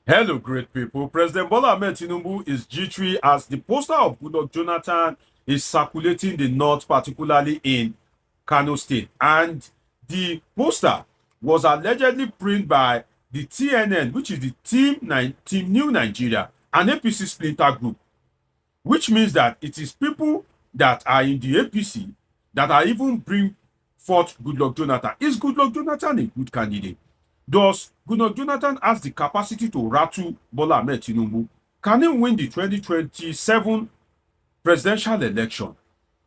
Hello, great people. President Bola Tinubu is jittery as the poster of Goodluck Jonathan is circulating the north, particularly in Kano State. And the poster was allegedly printed by the TNN, which is the Team New Nigeria, an APC splinter group, which means that it is people that are in the APC that are even bring forth Goodluck Jonathan. Is Goodluck Jonathan a good candidate? Does Goodluck Jonathan has the capacity to rattle Bola Tinubu? Can he win the 2027 presidential election?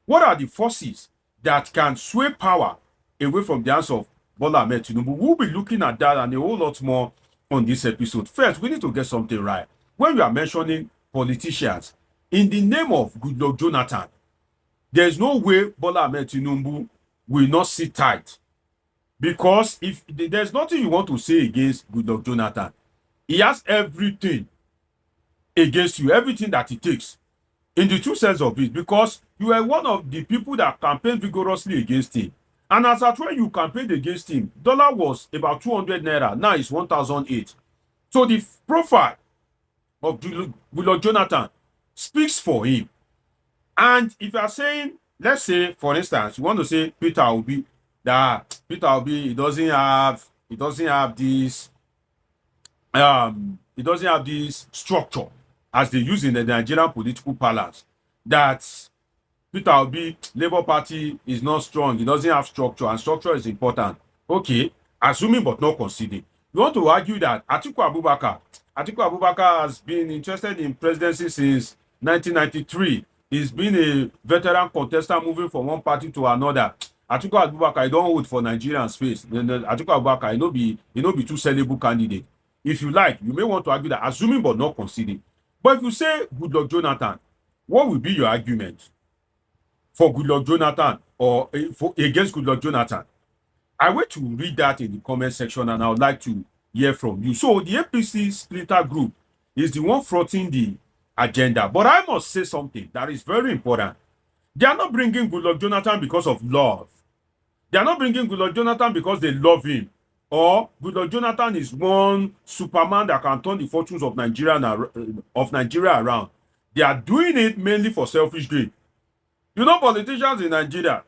What are the forces that can sway power away from the hands of Bola Tinubu? We'll be looking at that and a whole lot more on this episode. First, we need to get something right. When we are mentioning politicians, in the name of Goodluck Jonathan, there is no way Bola Tinubu will not sit tight. Because if there's nothing you want to say against Goodluck Jonathan, he has everything against you, everything that he takes, in the true sense of it, because you were one of the people that campaigned vigorously against him. And as at when you campaigned against him, dollar was about 200 naira, now it's 1,008. So the profile of Goodluck Jonathan speaks for him. And if you are saying, let's say, for instance, you want to say Peter Obi, that Peter Obi he doesn't have this structure as they use in the Nigerian political parlance. That Peter Obi Labour Party is not strong, it doesn't have structure, and structure is important. Okay, assuming but not considering. You want to argue that Atiku Abubakar has been interested in presidency since 1993. He's been a veteran contestant moving from one party to another. Atiku Abubakar, I don't hold for Nigerian space. Atiku Abubakar, I no be too sellable candidate. If you like, you may want to argue that, assuming but not conceding. But if you say Goodluck Jonathan, what will be your argument for Goodluck Jonathan or against Goodluck Jonathan? I wait to read that in the comment section and I would like to hear from you. So the APC splitter group is the one fronting the agenda. But I must say something that is very important. They are not bringing Goodluck Jonathan because of love. They are not bringing Goodluck Jonathan because they love him. Or Goodluck Jonathan is one Superman that can turn the fortunes of Nigeria around. They are doing it mainly for selfish gain. You know, politicians in Nigeria,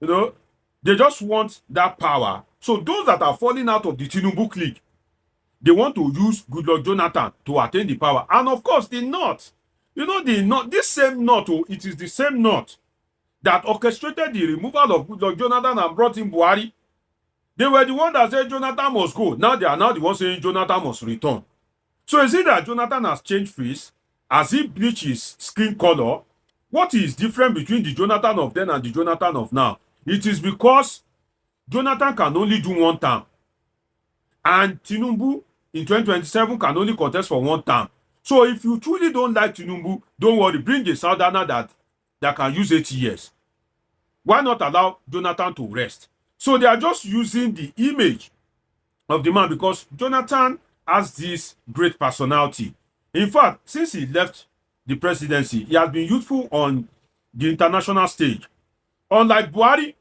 they just want that power. So those that are falling out of the Tinubu clique, they want to use Goodluck Jonathan to attain the power. And of course, the North, this same North, it is the same North that orchestrated the removal of Goodluck Jonathan and brought in Buhari. They were the one that said Jonathan must go. Now they are now the ones saying Jonathan must return. So is it that Jonathan has changed face? Has he bleached his skin color? What is different between the Jonathan of then and the Jonathan of now? It is because Jonathan can only do one term. And Tinubu in 2027 can only contest for one term. So if you truly don't like Tinubu, don't worry, bring a Southerner that can use 8 years. Why not allow Jonathan to rest? So they are just using the image of the man because Jonathan has this great personality. In fact, since he left the presidency, he has been useful on the international stage. Unlike Buhari,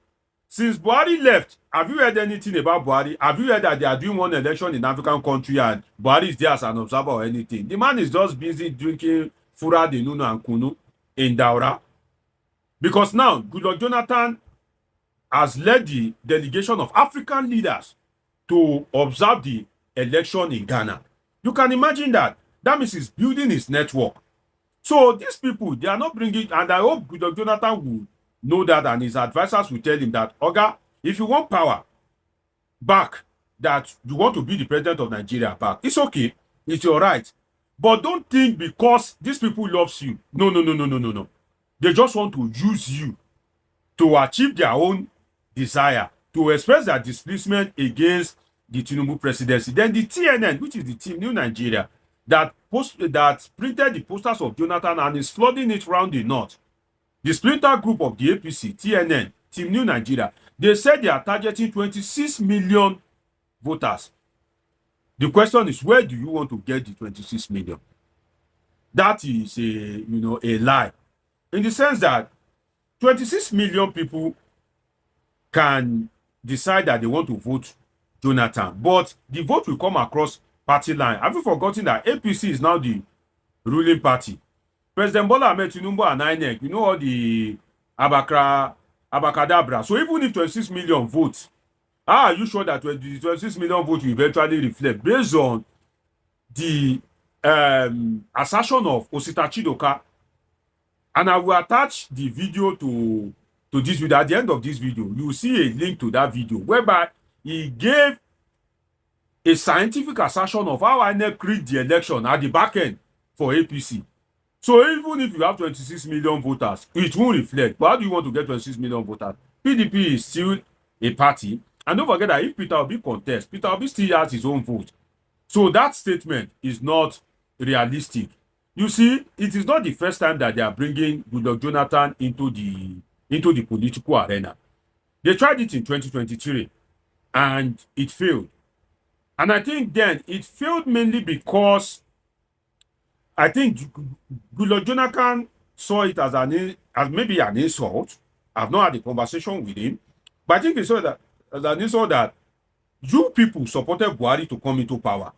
since Buhari left, have you heard anything about Buhari? Have you heard that they are doing one election in African country and Buhari is there as an observer or anything? The man is just busy drinking Fura de Nuno and Kunu in Daura. Because now, Goodluck Jonathan has led the delegation of African leaders to observe the election in Ghana. You can imagine that. That means he's building his network. So these people, they are not bringing, and I hope Goodluck Jonathan will know that and his advisors will tell him that, Oga, if you want power back, that you want to be the president of Nigeria back, it's okay. It's your right. But don't think because these people loves you. No. They just want to use you to achieve their own desire, to express their displeasement against the Tinubu presidency. Then the TNN, which is the Team New Nigeria, that printed the posters of Jonathan and is flooding it around the north. The splinter group of the APC, TNN, Team New Nigeria, they said they are targeting 26 million voters. The question is, where do you want to get the 26 million? That is a lie. In the sense that 26 million people can decide that they want to vote Jonathan, but the vote will come across party line. Have you forgotten that APC is now the ruling party? President Bola Ahmed Tinubu and INEC, you know all the abacadabra. So even if 26 million votes, how are you sure that the 26 million votes will eventually reflect based on the assertion of Osita Chidoka? And I will attach the video to this video. At the end of this video, you will see a link to that video whereby he gave a scientific assertion of how INEC rigged the election at the back end for APC. So even if you have 26 million voters, it won't reflect. But how do you want to get 26 million voters? PDP is still a party. And don't forget that if Peter Obi contests, Peter Obi still has his own vote. So that statement is not realistic. You see, it is not the first time that they are bringing Goodluck Jonathan into the political arena. They tried it in 2023 and it failed. And I think then it failed mainly because I think Goodluck Jonathan saw it as maybe an insult. I've not had a conversation with him, but I think he saw that as an insult that you people supported Buhari to come into power.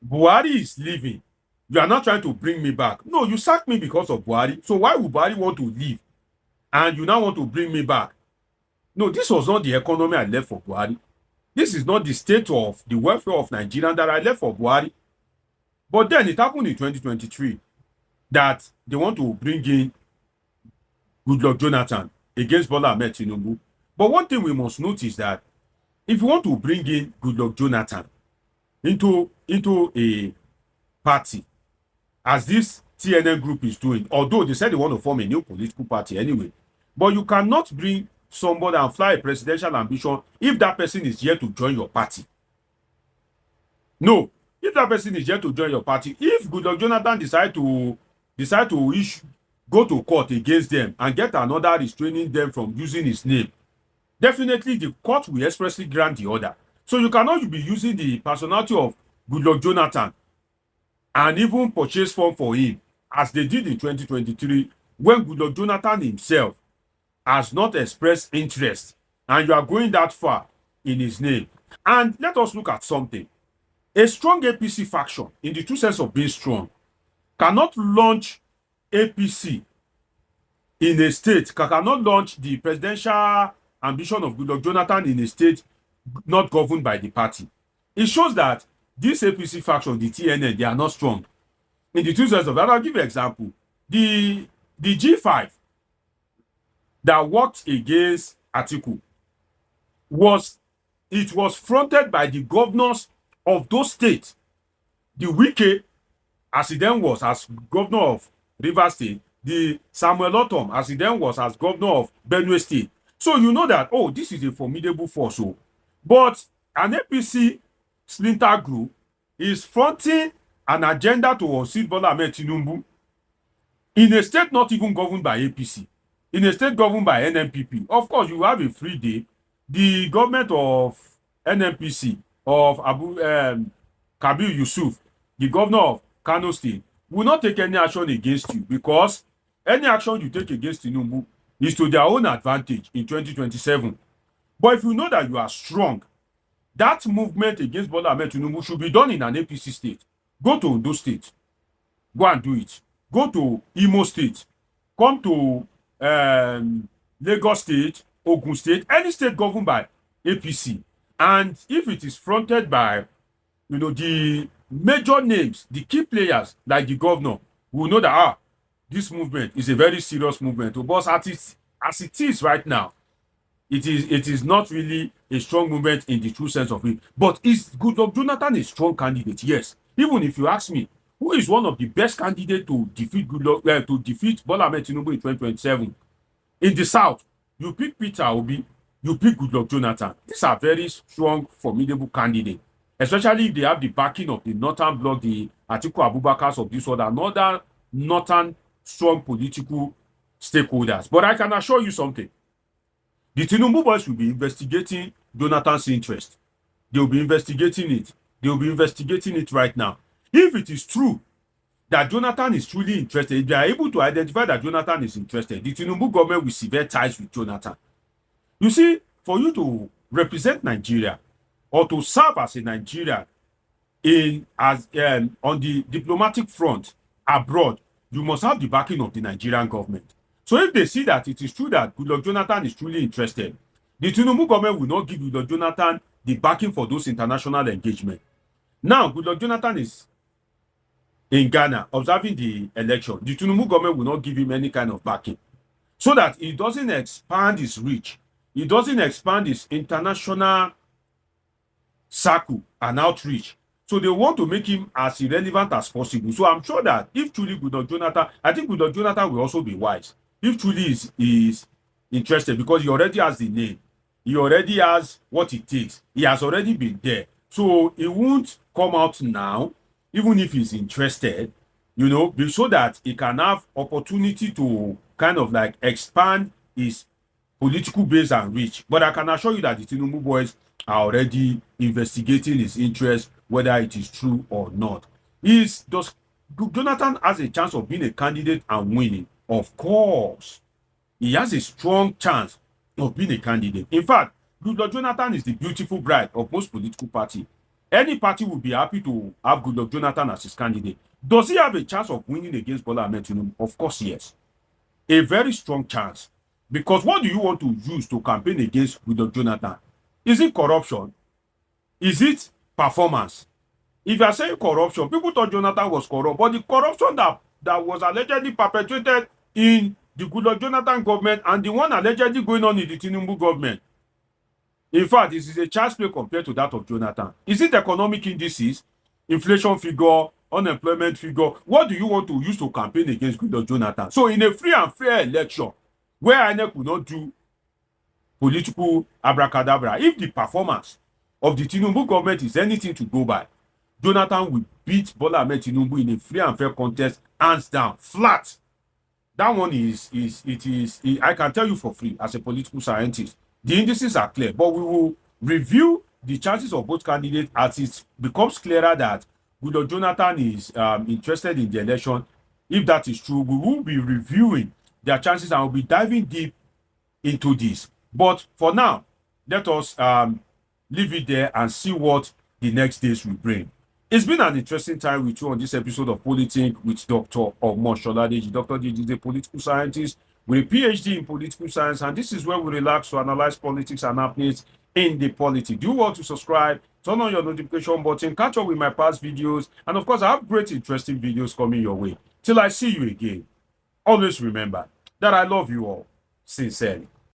Buhari is leaving. You are not trying to bring me back. No, you sacked me because of Buhari. So why would Buhari want to leave? And you now want to bring me back? No, this was not the economy I left for Buhari. This is not the state of the welfare of Nigeria that I left for Buhari. But then it happened in 2023 that they want to bring in Goodluck Jonathan against Bola Ahmed Tinubu. But one thing we must note is that if you want to bring in Goodluck Jonathan into a party, as this TNN group is doing, although they said they want to form a new political party anyway, but you cannot bring somebody and fly a presidential ambition if that person is here to join your party. No, if that person is here to join your party, if Goodluck Jonathan decide to go to court against them and get another restraining them from using his name, definitely the court will expressly grant the order. So you cannot be using the personality of Goodluck Jonathan and even purchase form for him, as they did in 2023, when Goodluck Jonathan himself has not expressed interest, and you are going that far in his name. And let us look at something. A strong APC faction, in the true sense of being strong, cannot launch APC in a state, cannot launch the presidential ambition of Goodluck Jonathan in a state not governed by the party. It shows that this APC faction, the TNN, they are not strong. In the true sense of that, I'll give you an example. The G5 that worked against Atiku was fronted by the governors of those states. The Wike, as he then was as governor of Rivers State, the Samuel Otom, as he then was as governor of Benue State. So you know that, oh, this is a formidable force. Oh. But an APC splinter group is fronting an agenda to unseat Bola Ahmed Tinubu in a state not even governed by APC, in a state governed by NNPP. Of course, you have a free day. The government of NNPC, of Kabir Yusuf, the governor of Kano State, will not take any action against you, because any action you take against Tinubu is to their own advantage in 2027. But if you know that you are strong, that movement against Bola Ahmed Tinubu should be done in an APC state. Go to Ondo State. Go and do it. Go to Imo State. Come to Lagos State, Ogun State, any state governed by APC. And if it is fronted by, the major names, the key players like the governor, we will know that this movement is a very serious movement. But as it is right now, it is not really a strong movement in the true sense of it. But is Goodluck Jonathan a strong candidate? Yes. Even if you ask me, who is one of the best candidates to defeat Bola Ahmed Tinubu in 2027? In the South, you pick Peter Obi, you pick Goodluck Jonathan. These are very strong, formidable candidates, especially if they have the backing of the Northern Bloc, the Atiku Abubakars of this world, and other Northern strong political stakeholders. But I can assure you something. The Tinubu boys will be investigating Jonathan's interest. They will be investigating it. They will be investigating it right now. If it is true that Jonathan is truly interested, if they are able to identify that Jonathan is interested, the Tinubu government will sever ties with Jonathan. You see, for you to represent Nigeria or to serve as a Nigerian on the diplomatic front abroad, you must have the backing of the Nigerian government. So if they see that it is true that Goodluck Jonathan is truly interested, the Tinubu government will not give Goodluck Jonathan the backing for those international engagements. Now, Goodluck Jonathan is in Ghana observing the election. The Tinubu government will not give him any kind of backing, so that he doesn't expand his reach. He doesn't expand his international circle and outreach. So they want to make him as irrelevant as possible. So I'm sure that if truly Goodluck Jonathan, I think Goodluck Jonathan will also be wise. If truly is interested, because he already has the name. He already has what it takes. He has already been there. So he won't come out now, even if he's interested, you know, so that he can have opportunity to kind of like expand his political base and reach. But I can assure you that the Tinubu boys are already investigating his interest, whether it is true or not. Does Jonathan has a chance of being a candidate and winning? Of course. He has a strong chance of being a candidate. In fact, Goodluck Jonathan is the beautiful bride of most political parties. Any party will be happy to have Goodluck Jonathan as his candidate. Does he have a chance of winning against Bola Tinubu? Of course, yes. A very strong chance. Because what do you want to use to campaign against Goodluck Jonathan? Is it corruption? Is it performance? If you are saying corruption, people thought Jonathan was corrupt, but the corruption that was allegedly perpetrated in the Goodluck Jonathan government and the one allegedly going on in the Tinubu government, in fact, this is a child's play compared to that of Jonathan. Is it economic indices, inflation figure, unemployment figure? What do you want to use to campaign against Goodluck Jonathan? So in a free and fair election, where INEC will not do political abracadabra, if the performance of the Tinubu government is anything to go by, Jonathan will beat Bola Tinubu in a free and fair contest, hands down, flat. That one I can tell you for free as a political scientist. The indices are clear, but we will review the chances of both candidates as it becomes clearer that Goodluck Jonathan is interested in the election. If that is true, we will be reviewing their chances and we'll be diving deep into this. But for now, let us leave it there and see what the next days will bring. It's been an interesting time with you on this episode of Politics with Dr. Omoshola. Dr. Deji is a political scientist with a PhD in political science, and this is where we relax to analyze politics and happenings in the politics. Do want to subscribe, turn on your notification button, catch up with my past videos, and of course, I have great, interesting videos coming your way. Till I see you again, always remember that I love you all sincerely.